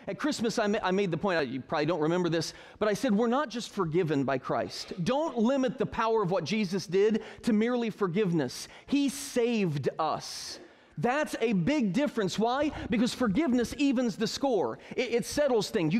At Christmas, I made the point, you probably don't remember this, but I said we're not just forgiven by Christ. Don't limit the power of what Jesus did to merely forgiveness. He saved us. That's a big difference. Why? Because forgiveness evens the score. It settles things.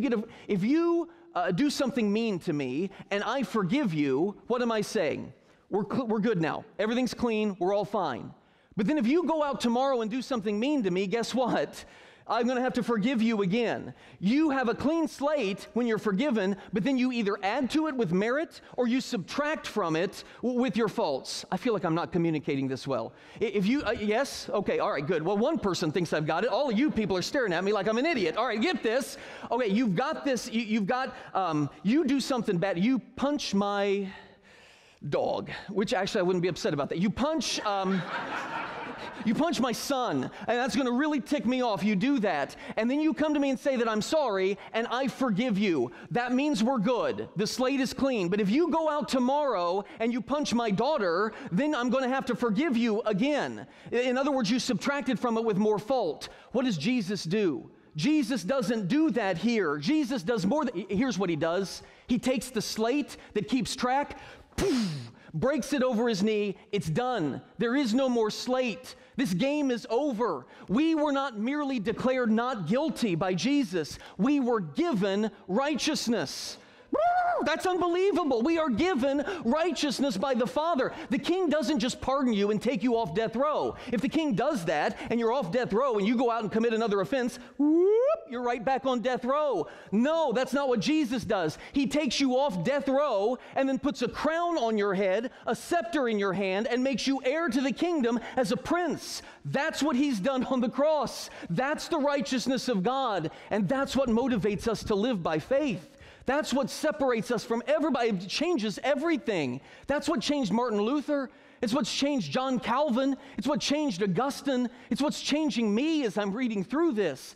If you do something mean to me and I forgive you, what am I saying? We're good now. Everything's clean. We're all fine. But then if you go out tomorrow and do something mean to me, guess what? I'm going to have to forgive you again. You have a clean slate when you're forgiven, but then you either add to it with merit or you subtract from it with your faults. I feel like I'm not communicating this well. If you, yes? Okay, all right, good. Well, one person thinks I've got it. All of you people are staring at me like I'm an idiot. All right, get this. Okay, you've got this. You do something bad. You punch my dog, which actually I wouldn't be upset about that. You punch my son, and that's going to really tick me off. You do that, and then you come to me and say that I'm sorry, and I forgive you. That means we're good. The slate is clean. But if you go out tomorrow and you punch my daughter, then I'm going to have to forgive you again. In other words, you subtracted from it with more fault. What does Jesus do? Jesus doesn't do that here. Jesus does more here's what he does. He takes the slate that keeps track, breaks it over his knee. It's done. There is no more slate. This game is over. We were not merely declared not guilty by Jesus. We were given righteousness. Woo! That's unbelievable. We are given righteousness by the Father. The King doesn't just pardon you and take you off death row. If the King does that and you're off death row and you go out and commit another offense, whoop, you're right back on death row. No, that's not what Jesus does. He takes you off death row and then puts a crown on your head, a scepter in your hand, and makes you heir to the kingdom as a prince. That's what he's done on the cross. That's the righteousness of God, and that's what motivates us to live by faith. That's what separates us from everybody. It changes everything. That's what changed Martin Luther. It's what's changed John Calvin. It's what changed Augustine. It's what's changing me as I'm reading through this.